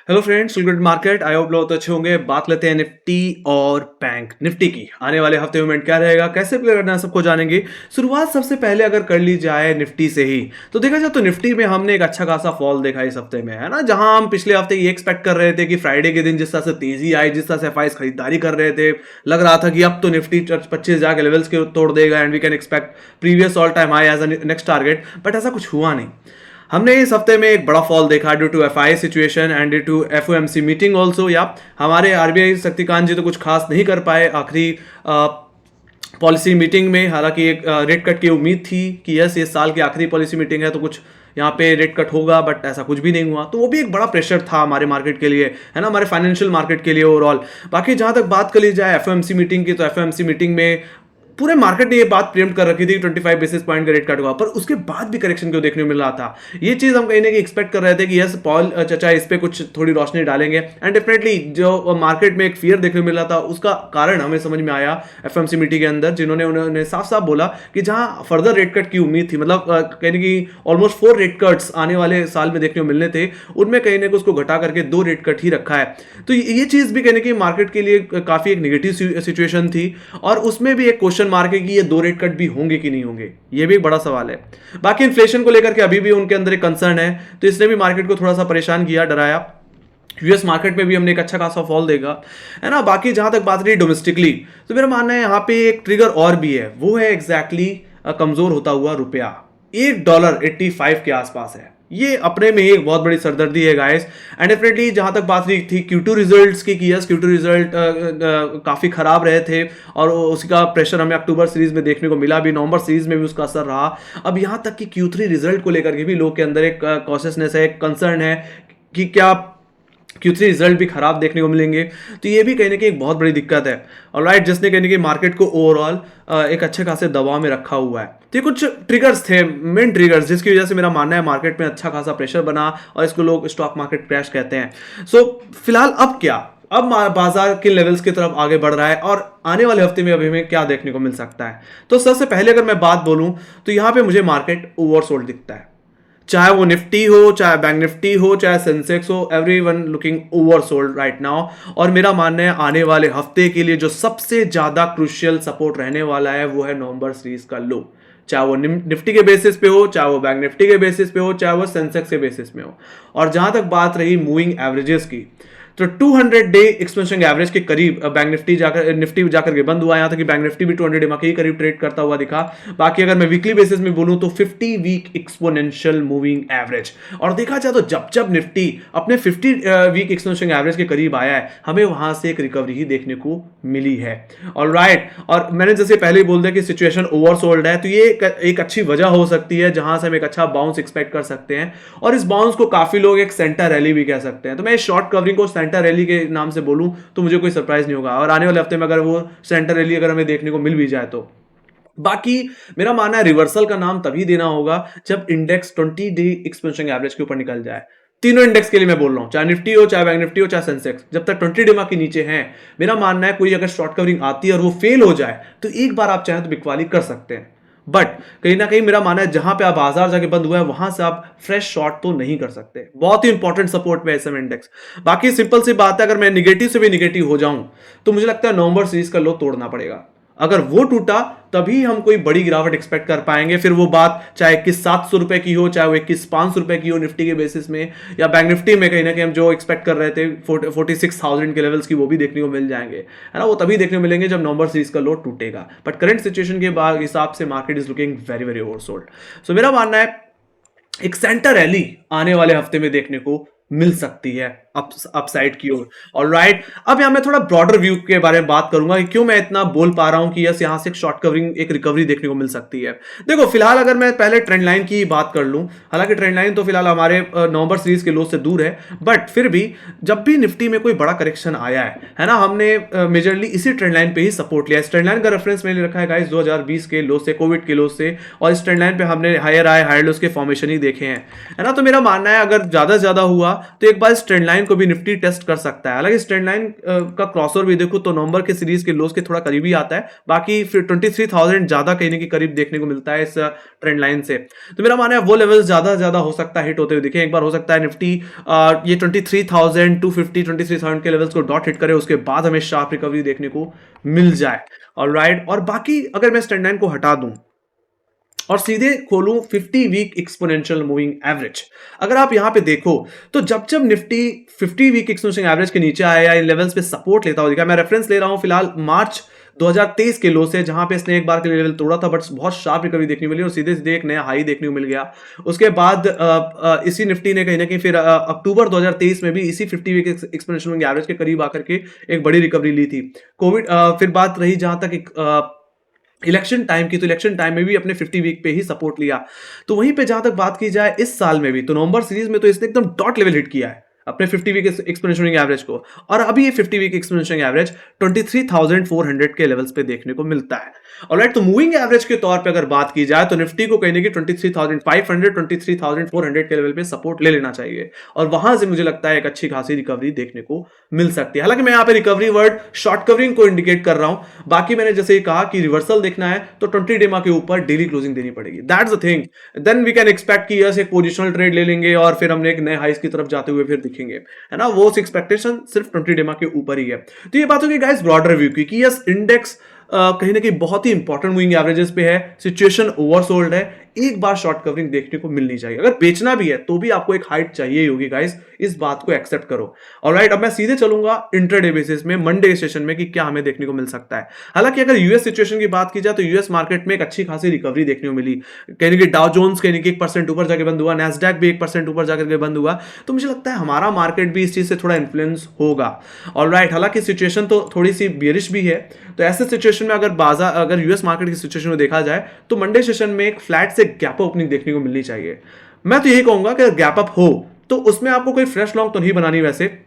Hello friends, good market. I hope लोग तो अच्छे होंगे। बात लेते हैं निफ्टी और बैंक निफ्टी की। आने वाले हफ्ते मूवमेंट क्या रहेगा, कैसे प्ले करना है, सबको जानेंगे। शुरुआत सबसे पहले अगर कर ली जाए निफ्टी से ही, तो देखा जाए तो निफ्टी में हमने एक अच्छा खासा फॉल देखा इस हफ्ते में, है ना। जहां हम पिछले हफ्ते ये एक्सपेक्ट कर रहे थे कि फ्राइडे के दिन जिस तरह से तेजी आई, जिस तरह से एफआईज खरीदारी कर रहे थे, लग रहा था कि अब तो निफ्टी 25,000 के लेवल्स के तोड़ देगा and we can expect previous all time high as next target. But ऐसा कुछ हुआ नहीं। हमने इस हफ्ते में एक बड़ा फॉल देखा due to FI situation and due to FOMC meeting also. या हमारे आरबीआई शक्तिकांत जी तो कुछ खास नहीं कर पाए आखिरी पॉलिसी मीटिंग में। हालांकि एक रेट कट की उम्मीद थी कि यस ये साल की आखिरी पॉलिसी मीटिंग है तो कुछ यहाँ पे रेट कट होगा, बट ऐसा कुछ भी नहीं हुआ। तो वो भी एक बड़ा प्रेशर था हमारे मार्केट के लिए, है ना, हमारे फाइनेंशियल मार्केट के लिए ओवरऑल। बाकी जहां तक बात कर ली जाए एफओएमसी मीटिंग की, तो एफओएमसी मीटिंग में पूरे मार्केट ने ये बात प्रिएम्प्ट कर रखी थी कि 25 बेसिस पॉइंट का रेट कट होगा, पर उसके बाद भी करेक्शन क्यों देखने को मिल रहा था। ये चीज हम कहीं ना कहीं एक्सपेक्ट कर रहे थे कि यस पॉल चाचा इस पे कुछ थोड़ी रोशनी डालेंगे एंड डेफिनेटली जो मार्केट में एक फियर देखने को मिल रहा था उसका कारण हमें समझ में आया एफएमसी मीटिंग के अंदर, जिन्होंने उन्होंने साफ साफ बोला कि जहां फर्दर रेट कट की उम्मीद थी, मतलब कहीं ना कहीं ऑलमोस्ट 4 रेट कट्स आने वाले साल में देखने को मिलने थे, उनमें कहीं ना कहीं उसको घटा करके 2 रेट कट ही रखा है। तो ये चीज भी कहीं ना कहीं मार्केट के लिए काफी एक नेगेटिव सिचुएशन थी और उसमें भी एक क्वेश्चन मार्क है कि ये 2 रेट कट भी होंगे कि नहीं होंगे, ये भी एक बड़ा सवाल है। बाकी इन्फ्लेशन को लेकर के अभी भी उनके अंदर एक कंसर्न है, तो इसने भी मार्केट को थोड़ा सा परेशान किया, डराया। यूएस मार्केट में भी हमने एक अच्छा खासा फॉल देगा, है ना। बाकी जहां तक बात रही डोमेस्टिकली, तो मेरा मानना है यहाँ पे एक ट्रिगर और भी है, वो है एग्जैक्टली कमजोर होता हुआ रुपया। $1.85 के आसपास है, ये अपने में एक बहुत बड़ी सरदर्दी है गाइस। एंड डेफिनेटली जहां तक बात रही थी Q2 रिजल्ट्स की, यस Q2 रिजल्ट काफी खराब रहे थे और उसका प्रेशर हमें अक्टूबर सीरीज में देखने को मिला, भी नवंबर सीरीज में भी उसका असर रहा। अब यहां तक कि Q3 रिजल्ट को लेकर के भी लोग के अंदर एक कॉशियसनेस है, एक कंसर्न है कि क्या Q3 रिजल्ट भी खराब देखने को मिलेंगे। तो ये भी कहीं ना कहीं एक बहुत बड़ी दिक्कत है, ऑलराइट, जिसने कहीं ना कहीं मार्केट को ओवरऑल एक अच्छे खासे दबाव में रखा हुआ है। तो ये कुछ ट्रिगर्स थे, मेन ट्रिगर्स, जिसकी वजह से मेरा मानना है मार्केट में अच्छा खासा प्रेशर बना और इसको लोग स्टॉक मार्केट क्रैश कहते हैं। सो फिलहाल अब क्या, अब बाजार के लेवल्स की तरफ आगे बढ़ रहा है और आने वाले हफ्ते में अभी हमें क्या देखने को मिल सकता है। तो सबसे पहले अगर मैं बात बोलूं तो यहां पे मुझे मार्केट ओवरसोल्ड दिखता है, चाहे वो निफ्टी हो, चाहे बैंक निफ्टी हो, चाहे सेंसेक्स हो, everyone looking oversold right now. और मेरा मानना है आने वाले हफ्ते के लिए जो सबसे ज्यादा क्रूशियल सपोर्ट रहने वाला है वो है नवंबर सीरीज का लो, चाहे वो निफ्टी के बेसिस पे हो, चाहे वो बैंक निफ्टी के बेसिस पे हो, चाहे वो सेंसेक्स के बेसिस में हो। और जहां तक बात रही मूविंग एवरेजेस की, तो 200 डे एक्सपेंशन एवरेज के करीब बैंक निफ्टी जाकर के बंद हुआ। यहां तक कि बैंक निफ्टी भी 200 डे के करीब ट्रेड करता हुआ दिखा। बाकी अगर मैं वीकली बेसिस में बोलूं तो 50 वीक एक्सपोनेंशियल मूविंग एवरेज, और देखा जाए तो जब जब निफ्टी अपने 50 वीक एक्सपोनेंशियल एवरेज के करीब आया है, हमें वहां से एक रिकवरी ही देखने को मिली है, ऑलराइट। और मैंने जैसे पहले ही बोल दिया कि सिचुएशन ओवरसोल्ड है, तो ये एक अच्छी वजह हो सकती है जहां से हम एक अच्छा बाउंस एक्सपेक्ट कर सकते हैं। और इस बाउंस को काफी लोग एक सेंटर रैली भी कह सकते हैं। तो मैं शॉर्ट कवरिंग को सेंटर रैली के नाम से बोलूं तो मुझे कोई सरप्राइज नहीं होगा, और आने वाले हफ्ते में अगर वो सेंटर रैली अगर हमें देखने को मिल भी जाए तो। बाकी मेरा मानना है रिवर्सल का नाम तभी देना होगा जब इंडेक्स 20 डे एक्सपेंशन एवरेज के ऊपर निकल जाए। तीनों इंडेक्स के लिए मैं बोल रहा हूं, चाहे निफ्टी हो, चाहे बैंक निफ्टी हो, चाहे सेंसेक्स, जब तक 20 डेमा के नीचे हैं, मेरा मानना है कोई अगर शॉर्ट कवरिंग आती है और वो फेल हो जाए तो एक बार आप चाहें तो बिकवाली कर सकते हैं। बट कहीं ना कहीं मेरा मानना है जहां पे आप बाजार जाके बंद हुआ है वहां से आप फ्रेश शॉर्ट तो नहीं कर सकते। बहुत ही इंपॉर्टेंट सपोर्ट पे एसएम इंडेक्स। बाकी सिंपल सी बात है, अगर मैं निगेटिव से भी निगेटिव हो जाऊं तो मुझे लगता है नवंबर सीरीज का लो तोड़ना पड़ेगा। अगर वो टूटा तभी हम कोई बड़ी गिरावट एक्सपेक्ट कर पाएंगे। फिर वो बात चाहे 21,700 रुपए की हो, चाहे वो 21,500 रुपए की हो निफ्टी के बेसिस में, या बैंक निफ्टी में कहीं ना कहीं हम जो एक्सपेक्ट कर रहे थे 46,000 के लेवल्स की, वो भी देखने को मिल जाएंगे, है ना। वो तभी देखने को मिलेंगे जब नवंबर सीरीज का लो टूटेगा। बट करंट सिचुएशन के हिसाब से market is looking very very oversold. So मेरा मानना है एक सेंटर रैली आने वाले हफ्ते में देखने को मिल सकती है अपसाइड की ओर, ऑलराइट। अब यहां मैं थोड़ा ब्रॉडर व्यू के बारे में बात करूंगा कि क्यों मैं इतना बोल पा रहा हूं कि यस यहां से एक शॉर्ट कवरिंग, एक रिकवरी देखने को मिल सकती है। देखो फिलहाल अगर मैं पहले ट्रेंड लाइन की बात कर लूं, हालांकि ट्रेंड लाइन तो फिलहाल हमारे नवंबर सीरीज के लो से दूर है, बट फिर भी जब भी निफ्टी में कोई बड़ा करेक्शन आया है ना, हमने मेजरली इसी ट्रेंड लाइन पे ही सपोर्ट लिया। इस ट्रेंड लाइन का रेफरेंस मैंने रखा है गाइस 2020 के लो से, कोविड के लो से, और इस ट्रेंड लाइन पे हमने हायर हाई हायर लोस के फॉर्मेशन ही देखे हैं, है ना। तो मेरा मानना है अगर ज्यादा हुआ तो एक बार इस ट्रेंड लाइन लाइन को भी निफ्टी टेस्ट कर सकता है। हालांकि इस ट्रेंड लाइन का क्रॉसओवर भी देखो तो नवंबर के सीरीज के लोज के थोड़ा करीबी आता है, बाकी फिर 23,000 ज्यादा कहीं के करीब देखने को मिलता है इस ट्रेंड लाइन से। तो मेरा मानना है वो लेवल ज्यादा हो सकता है हिट होते हुए दिखे। एक बार हो सकता है निफ्टी ये 23,250 23,000 के लेवल्स को डॉट हिट करे, उसके बाद हमें शार्प रिकवरी देखने को मिल जाए। ऑलराइट, और बाकी अगर मैं ट्रेंड लाइन को हटा दूं और सीधे खोलूं 50 वीक एक्सपोनेंशियल मूविंग एवरेज, अगर आप यहां पे देखो तो जब जब निफ्टी 50 वीक एक्सपोनेंशियल एवरेज के नीचे आया, इन लेवल्स पे सपोर्ट लेता हुआ दिखा। मैं रेफरेंस ले रहा हूं फिलहाल मार्च 2023 के लो से, जहां पे इसने एक बार के लेवल तोड़ा था बट बहुत शार्प रिकवरी देखने को मिली और सीधे सीधे एक नया हाई देखने को मिल गया। उसके बाद इसी निफ्टी ने कहीं ना कहीं फिर अक्टूबर 2023 में भी इसी 50 वीक एक्सपोनेंशियल मूविंग एवरेज के करीब आकर के एक बड़ी रिकवरी ली थी। कोविड फिर बात रही जहां तक इलेक्शन टाइम की, तो इलेक्शन टाइम में भी अपने 50 वीक पे ही सपोर्ट लिया। तो वहीं पे जहां तक बात की जाए इस साल में भी, तो नवंबर सीरीज में तो इसने एकदम डॉट लेवल हिट किया है अपने 50 वीक एक्सपोनेंशियल मूविंग एवरेज को, और अभी ये 50 वीक एक्सपोनेंशियल एवरेज 23,400 के लेवल्स पे देखने को मिलता है। ऑलराइट, तो मूविंग एवरेज के तौर पे अगर बात की जाए तो निफ्टी को कहने की 23,500 23,400 के लेवल पे सपोर्ट ले लेना चाहिए, और वहां से मुझे लगता है एक अच्छी खासी रिकवरी देखने को मिल सकती है। हालांकि मैं यहाँ पे रिकवरी वर्ड शॉर्ट कवरिंग को इंडिकेट कर रहा हूं, बाकी मैंने जैसे कहा कि रिवर्सल देखना है तो 20 डेमा के ऊपर डेली क्लोजिंग देनी पड़ेगी। That's the thing, then we can expect कि यस एक पोजिशनल ट्रेड ले लेंगे और फिर हमने एक नए हाइस की तरफ जाते हुए फिर दिखेंगे, है ना। वो एक्सपेक्टेशन सिर्फ 20 डेमा के ऊपर ही है। तो ये बात होगी गाइस ब्रॉडर रिव्यू की कि यस इंडेक्स कहीं ना कहीं बहुत ही इंपॉर्टेंट मूविंग एवरेजेस पे है, सिचुएशन ओवरसोल्ड है, एक बार शॉर्ट कवरिंग देखने को मिलनी चाहिए। अगर बेचना भी है तो भी आपको एक हाइट चाहिए होगी गाइस, इस बात को एक्सेप्ट करो। ऑलराइट, अब मैं सीधे चलूंगा इंट्राडे बेसिस में मंडे सेशन में कि क्या हमें देखने को मिल सकता है। हालांकि अगर यूएस सिचुएशन की बात की जाए तो यूएस मार्केट में एक अच्छी खासी रिकवरी देखने को मिली। कहीं कि डाउ जोन्स कहीं कि 1% ऊपर जाके बंद हुआ, नैस्डैक भी 1% ऊपर जाकर के बंद हुआ। तो मुझे लगता है हमारा मार्केट भी इस चीज से थोड़ा इन्फ्लुएंस होगा। ऑलराइट, हालांकि सिचुएशन तो थोड़ी सी बियरिश भी है, तो ऐसे सिचुएशन में अगर यूएस मार्केट की सिचुएशन को देखा जाए तो मंडे सेशन में एक फ्लैट से गैप ओपनिंग देखने को मिलनी चाहिए। मैं तो यही कहूंगा कि गैप अप हो तो उसमें आपको कोई फ्रेश लॉन्ग तो नहीं बनानी, वैसे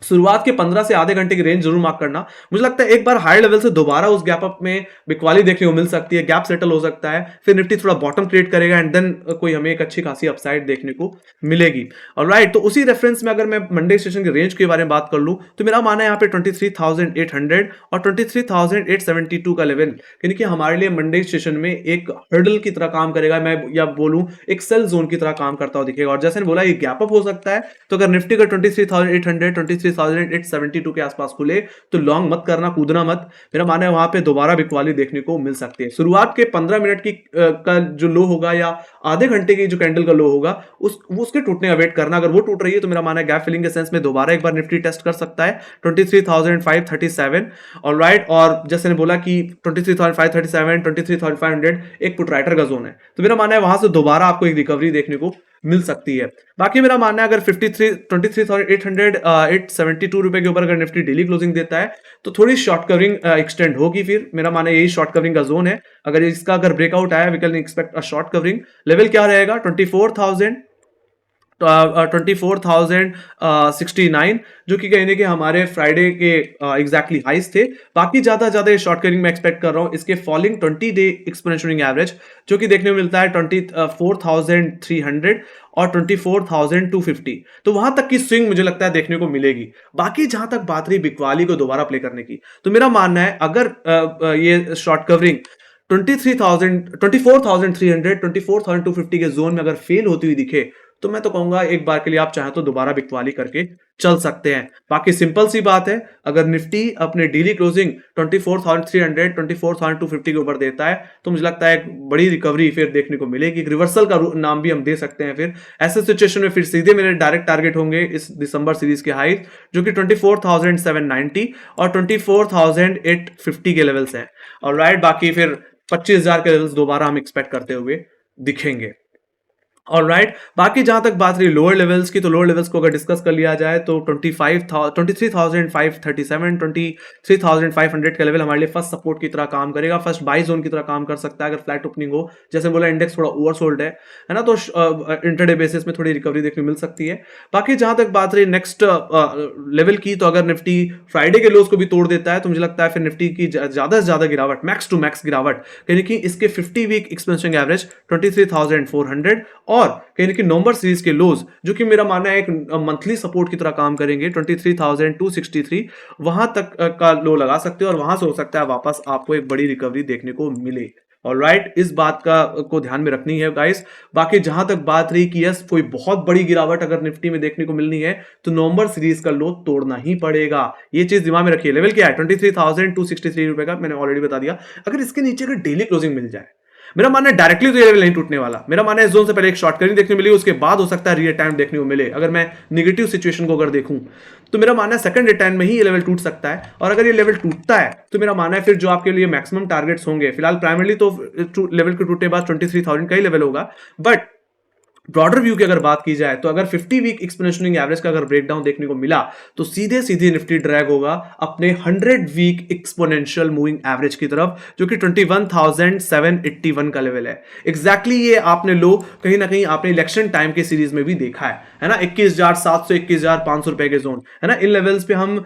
शुरुआत के 15 से आधे घंटे की रेंज जरूर मार्क करना। मुझे लगता है एक बार हाई लेवल से दोबारा उस गैप अप में बिकवाली देखने को मिल सकती है, गैप सेटल हो सकता है, फिर निफ्टी थोड़ा बॉटम क्रिएट करेगा एंड देन कोई हमें एक अच्छी खासी अपसाइड देखने को मिलेगी। ऑलराइट, तो उसी रेफरेंस में अगर मैं मंडे सेशन की रेंज के बारे में बात कर लूं तो मेरा मानना है यहाँ पे 23,800 और 23,872 का लेवल यानी कि हमारे लिए मंडे सेशन में एक हर्डल की तरह काम करेगा, मैं या बोलूं एक सेल जोन की तरह काम करता हुआ दिखेगा। और जैसे बोला ये गैप अप हो सकता है, तो अगर निफ्टी का 23,800 23,872 के आसपास खुले तो लॉन्ग मत करना, कूदना मत। मेरा मानना है वहां पे दोबारा बिकवाली देखने को मिल सकती है। शुरुआत के 15 मिनट की का जो लो होगा या आधे घंटे की जो कैंडल का लो होगा उसके टूटने का वेट करना। अगर वो टूट रही है तो मेरा मानना है गैप फिलिंग के सेंस में दोबारा एक बार निफ्टी टेस्ट कर सकता है 23,537। ऑलराइट, और जैसे ने बोला कि 23,537 23,500 एक पुट राइटर का जोन है, तो मेरा मानना है वहां से दोबारा आपको एक रिकवरी देखने को मिल सकती है। बाकी मेरा मानना है अगर 23,872 रुपए के ऊपर अगर निफ्टी डेली क्लोजिंग देता है तो थोड़ी शॉर्ट कवरिंग एक्सटेंड होगी। फिर मेरा मानना है यही शॉर्ट कवरिंग का जोन है। अगर इसका अगर ब्रेकआउट आया we can expect a short covering. Level क्या रहेगा 24,069 जो कि कहने के हमारे फ्राइडे के एग्जैक्टली हाइस थे। बाकी ज्यादा शॉर्ट कवरिंग में एक्सपेक्ट कर रहा हूं इसके फॉलिंग 20 डे एक्सपोनेंशियल एवरेज जो कि देखने को मिलता है 24,300 और 24,250। तो वहां तक की स्विंग मुझे लगता है देखने को मिलेगी। बाकी जहां तक बात रही बिकवाली को दोबारा प्ले करने की, तो मेरा मानना है अगर ये शॉर्ट कवरिंग 24,300 24,250 के जोन में अगर फेल होती हुई दिखे तो मैं तो कहूंगा एक बार के लिए आप चाहें तो दोबारा बिकवाली करके चल सकते हैं। बाकी सिंपल सी बात है, अगर निफ्टी अपने डेली क्लोजिंग 24,300 24,250 के ऊपर देता है तो मुझे लगता है एक बड़ी रिकवरी फिर देखने को मिलेगी। रिवर्सल का नाम भी हम दे सकते हैं। फिर ऐसे सिचुएशन में फिर सीधे मेरे डायरेक्ट टारगेट होंगे इस दिसंबर सीरीज के हाई जो कि 24,790 और 24,850 के लेवल्स हैं। और राइट, बाकी फिर 25,000 के लेवल्स दोबारा हम एक्सपेक्ट करते हुए दिखेंगे। ऑलराइट, बाकी जहां तक बात रही लोअर लेवल्स की, तो लोअर लेवल्स को अगर डिस्कस कर लिया जाए तो 23,537 23,500 का लेवल हमारे लिए फर्स्ट सपोर्ट की तरह काम करेगा, फर्स्ट बाई जोन की तरह काम कर सकता है अगर फ्लैट ओपनिंग हो। जैसे बोला इंडेक्स थोड़ा ओवरसोल्ड है ना, तो इंटरडे बेसिस में थोड़ी रिकवरी देखने मिल सकती है। बाकी जहां तक बात रही नेक्स्ट लेवल की, तो अगर निफ्टी फ्राइडे के लोज को भी तोड़ देता है तो मुझे लगता है फिर निफ्टी की ज्यादा से ज्यादा गिरावट, मैक्स टू मैक्स गिरावट यानी कि इसके 50 वीक एक्सपेंशन एवरेज 23,400 और कहीं ना कहीं नवंबर सीरीज के लोज जो कि मेरा मानना है एक मंथली सपोर्ट की तरह काम करेंगे 23,263 वहां तक का लो लगा सकते हो और वहां से हो सकता है वापस आपको एक बड़ी रिकवरी देखने को मिले। ऑलराइट, इस बात का को ध्यान में रखनी है गाइस। बाकी जहां तक बात रही कि यस कोई बहुत बड़ी गिरावट अगर निफ्टी में देखने को मिलनी है तो नवंबर सीरीज का लो तोड़ना ही पड़ेगा। ये चीज दिमाग में रखिए। लेवल क्या है 23,263 रुपए का, मैंने ऑलरेडी बता दिया। अगर इसके नीचे अगर डेली क्लोजिंग मिल जाए, मेरा मानना है डायरेक्टली तो ये लेवल नहीं टूटने वाला। मेरा मानना है इस जोन से पहले एक शॉर्ट कवरिंग देखने को मिली, उसके बाद हो सकता है री अटैम्प्ट देखने को मिले। अगर मैं निगेटिव सिचुएशन को अगर देखूं तो मेरा मानना है सेकंड अटैम्प्ट में ही ये लेवल टूट सकता है। और अगर ये लेवल टूटता है तो मेरा मानना है फिर जो आपके लिए मैक्सिमम टारगेट्स होंगे, फिलहाल प्राइमरली तो लेवल के टूटने बाद 23,000 का ही लेवल होगा, बट ब्रॉडर व्यू की अगर बात की जाए तो अगर 50 वीक एक्सपोनेंशियल एवरेज का अगर ब्रेकडाउन देखने को मिला तो सीधे सीधे निफ्टी ड्रैग होगा अपने 100 वीक एक्सपोनेंशियल मूविंग एवरेज की तरफ, जो कि 21,781 का लेवल है। एग्जैक्टली ये आपने लो कहीं ना कहीं आपने इलेक्शन टाइम के सीरीज में भी देखा है ना, 21,700 21,500 रुपए के जोन है ना। इन लेवल्स पे हम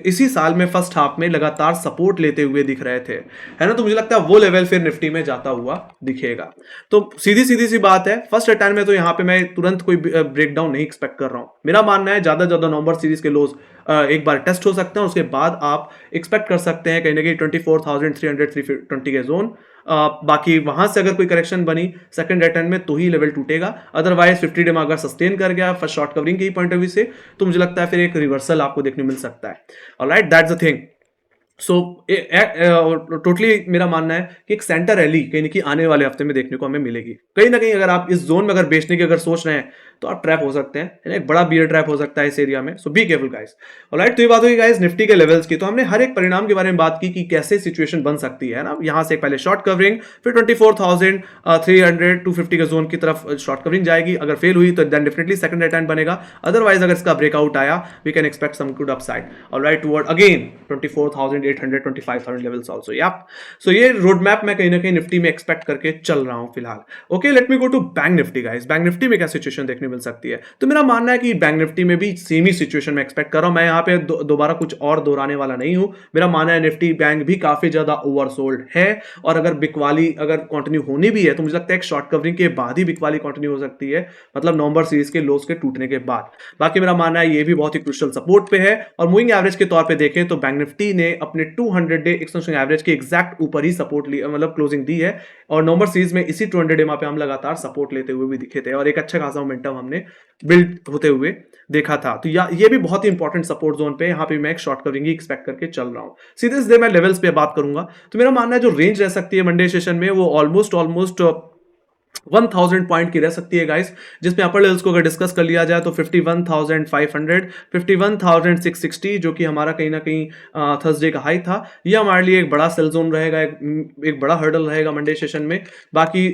इसी साल में फर्स्ट हाफ में लगातार सपोर्ट लेते हुए दिख रहे थे, है ना। तो मुझे लगता है वो लेवल फिर निफ्टी में जाता हुआ दिखेगा। तो सीधी सीधी सी बात है, फर्स्ट अटैम्प्ट में तो यहां पे मैं तुरंत कोई ब्रेकडाउन नहीं एक्सपेक्ट कर रहा हूं। मेरा मानना है ज्यादा ज्यादा नवंबर सीरीज के लोज एक बार टेस्ट हो सकते हैं, उसके बाद आप एक्सपेक्ट कर सकते हैं कहीं ना कहीं 24,300 के जोन। बाकी वहां से अगर कोई करेक्शन बनी सेकंड अटेम्प्ट में तो ही लेवल टूटेगा, अदरवाइज 50 डे में अगर सस्टेन कर गया फर्स्ट शॉर्ट कवरिंग के पॉइंट ऑफ व्यू से तो मुझे लगता है फिर एक रिवर्सल आपको देखने मिल सकता है। Alright, that's the thing. So totally मेरा मानना है कि एक सेंटर रैली कहीं ना कहीं आने वाले हफ्ते में देखने को हमें मिलेगी। कहीं ना कहीं अगर आप इस जोन में अगर बेचने की अगर सोच रहे हैं तो आप ट्रैप हो सकते हैं, है ना, एक बड़ा बियर ट्रैप हो सकता है इस एरिया में। सो बी केयरफुल गाइस। ऑलराइट, तो ये बात होगी गाइस निफ्टी के लेवल्स की। तो हमने हर एक परिणाम के बारे में बात की कि कैसे सिचुएशन बन सकती है ना। यहां से पहले शॉर्ट कवरिंग, फिर 24,300 250 के जोन की तरफ शॉर्ट कवरिंग जाएगी। अगर फेल हुई तो देन डेफिनेटली सेकंड अटेम्प्ट बनेगा, अदरवाइज अगर इसका ब्रेकआउट आया we can expect some good upside. Alright, toward again 24,800 25,000 levels also. Yup, so ये रोड मैप मैं कहीं ना कहीं निफ्टी में एक्सपेक्ट करके चल रहा हूं फिलहाल। Okay, let me go to Bank Nifty guys. Bank Nifty में क्या सिचुएशन देखने मिल सकती है? तो मेरा मानना है कि बैंक निफ्टी में भी सेम ही सिचुएशन में एक्सपेक्ट कर रहा हूं। मैं यहां पे दोबारा कुछ और दोहराने वाला नहीं हूं। मेरा मानना है निफ्टी बैंक भी काफी ज्यादा ओवरसोल्ड है, और अगर बिकवाली अगर कंटिन्यू होनी भी है तो मुझे लगता है एक शॉर्ट कवरिंग के बाद ही बिकवाली कंटिन्यू हो सकती है, मतलब नवंबर सीरीज के लोस के टूटने के बाद। बाकी मेरा मानना है ये भी बहुत ही क्रुशियल सपोर्ट पे है। और मूविंग एवरेज के तौर पे देखें तो बैंक निफ्टी ने अपने 200 डे एक्सटेंशन एवरेज के एग्जैक्ट ऊपर ही सपोर्ट लिया, मतलब क्लोजिंग दी है। और नवंबर सीरीज में इसी 200 डे पे हम लगातार सपोर्ट लेते हुए भी दिखे थे और एक अच्छा खासा मोमेंटम हमने बिल्ड होते हुए देखा था। तो ये भी बहुत ही इंपॉर्टेंट सपोर्ट जोन पे, यहाँ पे मैं एक शॉर्ट कवरिंग ही एक्सपेक्ट करके चल रहा हूं। सीधे सीधे मैं लेवल्स पे बात करूंगा तो मेरा मानना है जो रेंज रह सकती है मंडे सेशन में वो ऑलमोस्ट 1000 पॉइंट की रह सकती है गाइस, जिसमें अपर लेवल्स को अगर डिस्कस कर लिया जाए तो 51,500 51,660 जो कि हमारा कहीं ना कहीं थर्सडे का हाई था, ये हमारे लिए एक बड़ा सेल जोन रहेगा, एक बड़ा हर्डल रहेगा मंडे सेशन में। बाकी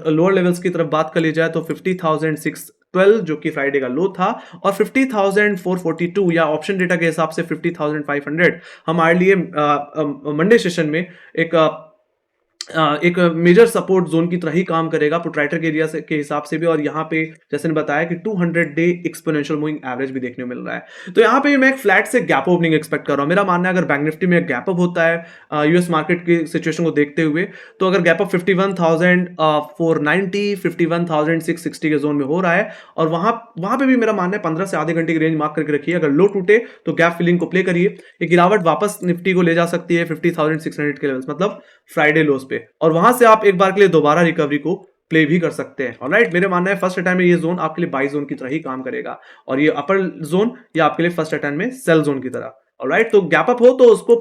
लोअर लेवल्स की तरफ बात कर ली जाए तो 50,612 जो कि फ्राइडे का लो था, और 50,442 या ऑप्शन डेटा के हिसाब से 50,500 हमारे लिए मंडे सेशन में एक मेजर सपोर्ट जोन की तरह ही काम करेगा प्रोट्राइटर के एरिया के हिसाब से भी। और यहाँ पे जैसे ने बताया कि 200 डे एक्सपोनेंशियल मूविंग एवरेज भी देखने को मिल रहा है। तो यहाँ पे मैं एक फ्लैट से गैप ओपनिंग एक्सपेक्ट कर रहा हूँ। मेरा मानना है अगर बैंक निफ्टी में गैप अप होता है यूएस मार्केट की सिचुएशन को देखते हुए, तो अगर गैप अप 51,490 51,660 के जोन में हो रहा है, और वहां पे भी मेरा मानना है 15 से आधे घंटे की रेंज मार्क करके रखिए। अगर लो टूटे तो गैप फिलिंग को प्ले करिए, एक गिरावट वापस निफ्टी को ले जा सकती है 50,600 के लेवल्स, मतलब फ्राइडे लोस पे, और वहां से आप एक बार के लिए दोबारा रिकवरी को प्ले भी कर सकते हैं। ऑलराइट, मेरे मानना है फर्स्ट अटैम्प्ट में ये जोन आपके लिए बाई जोन की तरह ही काम करेगा, और ये अपर जोन ये आपके लिए फर्स्ट अटैम्प्ट में सेल जोन की तरह। ऑलराइट, तो गैप अप हो तो उसको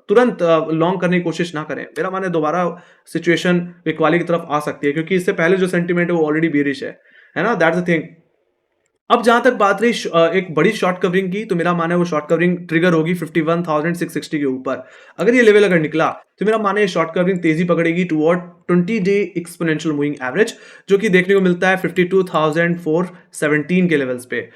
तुरंत लॉन्ग करने की कोशिश ना करें। मेरा मानना है दोबारा सिचुएशन बिकवाली की तरफ आ सकती है, क्योंकि इससे पहले जो सेंटीमेंट है वो ऑलरेडी बेरिश है ना, दैट्स द थिंग। अब जहां तक बात रही एक बड़ी शॉर्ट कवरिंग की, तो मेरा मानना है वो शॉर्ट कवरिंग ट्रिगर होगी 51,660 के ऊपर। अगर ये लेवल अगर निकला तो मेरा मानना है शॉर्ट कवरिंग तेजी पकड़ेगी toward 20 day exponential moving average, जो कि देखने को मिलता है 52,417 के लेवल्स पे।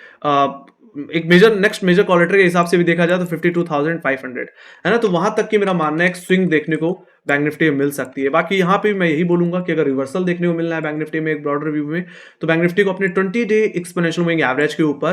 एक नेक्स्ट मेजर क्वालिटर के हिसाब से भी देखा जाए तो 52,500 है ना। तो वहां तक की मेरा मानना है एक स्विंग देखने को बैंक निफ्टी में मिल सकती है। बाकी यहाँ पे मैं यही बोलूंगा कि अगर रिवर्सल देखने को मिलना है बैंक निफ्टी में एक ब्रॉडर व्यू में, तो बैंक निफ्टी को अपने 20 डे एक्सपोनेंशियल मूविंग एवरेज के ऊपर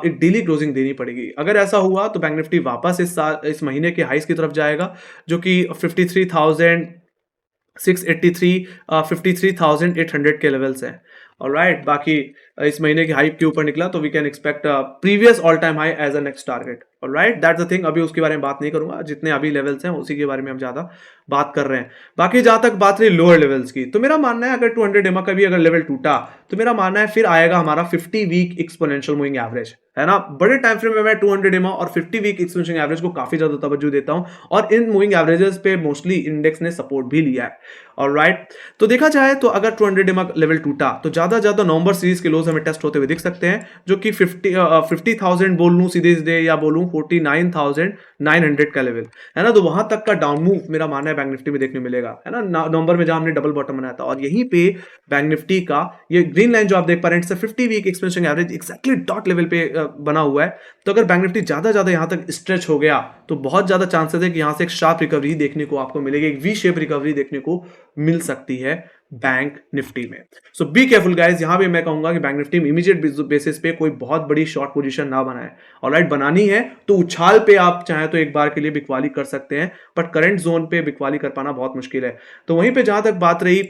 एक डेली क्लोजिंग देनी पड़ेगी। अगर ऐसा हुआ तो बैंक निफ्टी वापस इस महीने के हाइस की तरफ जाएगा, जो कि 53,683 53,800 के लेवल्स हैं। ऑलराइट, बाकी इस महीने की हाइप के ऊपर निकला तो we can expect previous all time high as a next target. Alright, that's the thing. अभी उसके बारे में बात नहीं करूंगा, जितने अभी लेवल्स हैं उसी के बारे में हम ज्यादा बात कर रहे हैं। बाकी जहां तक बात रही लोअर लेवल्स की, तो मेरा मानना है अगर 200 EMA का भी अगर लेवल टूटा तो मेरा मानना है फिर आएगा हमारा 50 वीक एक्सपोनेंशियल मूविंग एवरेज, है ना। बड़े टाइम फ्रेम में मैं 200 EMA और 50 वीक एक्सपोनेंशियल एवरेज को काफी ज्यादा तवज्जो देता हूं, और इन मूविंग एवरेजेस पे मोस्टली इंडेक्स ने सपोर्ट भी लिया है। ऑलराइट, तो देखा जाए तो अगर 200 EMA लेवल टूटा तो ज्यादा ज्यादा नवंबर सीरीज के लोज हमें टेस्ट होते हुए दिख सकते हैं, जो कि 50,000 बोल लूं सीधे सीधे, या बोलूं 49,900 का लेवल, है ना। तो वहां तक का डाउन मूव मेरा मानना है बैंक निफ्टी में देखने मिलेगा, है ना। नवंबर में जहां हमने डबल बॉटम बनाया था, और यहीं पे बैंक निफ्टी का ये ग्रीन लाइन जो आप देख पा रहे हैं 50 week expansion average exactly dot level पे बना हुआ है। तो अगर बैंक निफ्टी ज्यादा ज्यादा यहां तक स्ट्रेच हो गया तो बहुत ज्यादा चांसेस है कि यहां से एक शार्प रिकवरी देखने को आपको मिलेगी, एक वी शेप रिकवरी देखने को मिल सकती है बैंक निफ्टी में। सो बी केयरफुल गाइस, यहां भी मैं कहूंगा कि बैंक निफ्टी में इमीडिएट बेसिस पे कोई बहुत बड़ी शॉर्ट पोजीशन ना बनाए। ऑलराइट, बनानी है तो उछाल पे आप चाहे तो एक बार के लिए बिकवाली कर सकते हैं, बट करंट जोन पे बिकवाली कर पाना बहुत मुश्किल है। तो वहीं पे जहां तक बात रही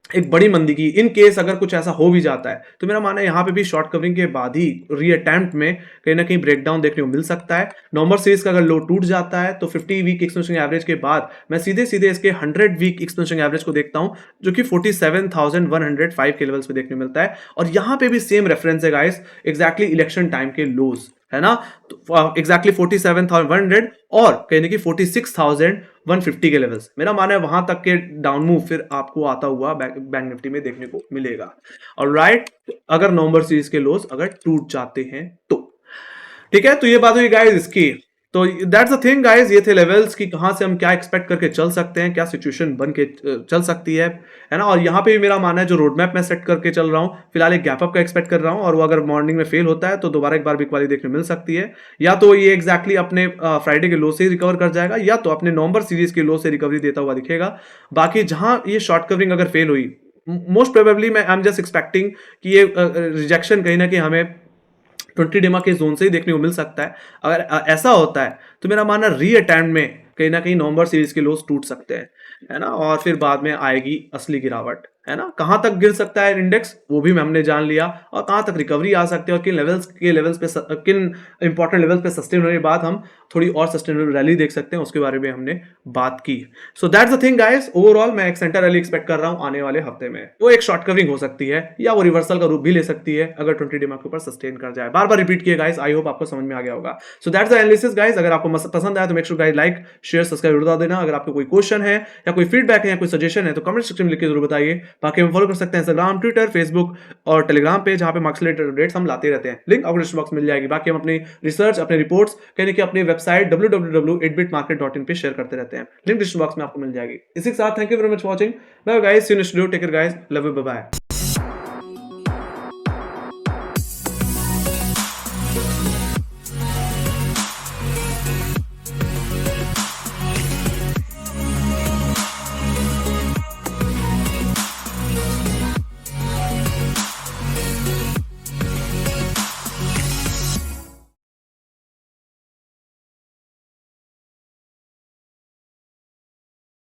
एक बड़ी मंदी की, इन केस अगर कुछ ऐसा हो भी जाता है तो मेरा मानना है यहां पे भी शॉर्ट कवरिंग के बाद ही री अटेम्प्ट में कहीं ना कहीं ब्रेकडाउन देखने को मिल सकता है। नवंबर सीरीज का अगर लो टूट जाता है तो 50 वीक एक्सपेंशन एवरेज के बाद मैं सीधे सीधे इसके 100 वीक एक्सपेंशन एवरेज को देखता हूं, जो कि 47,105 के लेवल्स पे देखने को मिलता है। और यहां पे भी सेम रेफरेंस है गाइस, एग्जैक्टली इलेक्शन टाइम के लोज, है ना। तो एग्जैक्टली 47,100 और कहने की 46,150 के लेवल्स, मेरा मानना है वहां तक के डाउन मूव फिर आपको आता हुआ बैंक निफ्टी में देखने को मिलेगा। ऑलराइट, अगर नवंबर सीरीज के लोज अगर टूट जाते हैं तो ठीक है। तो ये बात हुई गाइस इसकी। तो दैट्स द थिंग गाइस, ये थे लेवल्स कि कहां से हम क्या एक्सपेक्ट करके चल सकते हैं, क्या सिचुएशन बन के चल सकती है ना। और यहां पे भी मेरा मानना है जो रोड मैप मैं सेट करके चल रहा हूं, फिलहाल एक गैप अप का एक्सपेक्ट कर रहा हूं, और वो अगर मॉर्निंग में फेल होता है तो दोबारा एक बार बिक वाली देखने मिल सकती है, या तो ये एग्जैक्टली अपने फ्राइडे के लो से ही रिकवर कर जाएगा, या तो अपने नवंबर सीरीज के लो से रिकवरी देता हुआ दिखेगा। बाकी जहां ये शॉर्ट कवरिंग अगर फेल हुई, मोस्ट प्रोबेबली मैं आई एम जस्ट एक्सपेक्टिंग कि ये रिजेक्शन कहीं ना कहीं हमें 20 डिमा के जोन से ही देखने को मिल सकता है। अगर ऐसा होता है तो मेरा मानना री अटेम्प्ट में कहीं ना कहीं नवंबर सीरीज के लोस टूट सकते हैं, है ना। और फिर बाद में आएगी असली गिरावट, है ना। कहां तक गिर सकता है इंडेक्स वो भी हमने जान लिया, और कहां तक रिकवरी आ सकती है, और किन लेवल्स पे किन इंपॉर्टेंट लेवल्स पे सस्टेन होने के बाद हम थोड़ी और सस्टेनेबल रैली देख सकते हैं, उसके बारे में हमने बात की। So that's the thing guys, overall मैं एक सेंटर रैली एक्सपेक्ट कर रहा हूं आने वाले हफ्ते में। वो एक शॉर्ट कवरिंग हो सकती है, या वो रिवर्सल का रूप भी ले सकती है अगर 20 डिमा के ऊपर सस्टेन कर जाए। बार बार रिपीट किए गाइस, आई होप आपको समझ में आ गया होगा। So that's the analysis guys. अगर आपको पसंद आया तो make sure guys like share subscribe बता देना। अगर आपको कोई क्वेश्चन है या कोई फीडबैक है या कोई सजेशन है तो कमेंट सेक्शन में लिख के जरूर बताइए। बाकी हम फॉलो कर सकते हैं इंस्टाग्राम, ट्विटर, फेसबुक और टेलीग्राम पे, जहां पे मार्क्स रिलेटेड अपडेट्स हम लाते रहते हैं। लिंक आपको डिस्क्रिप्शन बॉक्स में मिल जाएगी। बाकी हम अपनी रिसर्च, अपने रिपोर्ट्स कहने की अपनी वेबसाइट www.8bitmarket.in पे शेयर करते रहते हैं। लिंक डिस्क्रिप्शन बॉक्स में आपको मिल जाएगी। इसी के साथ thank you very much watching. Bye guys, see you next video, take care guys, love you, bye bye.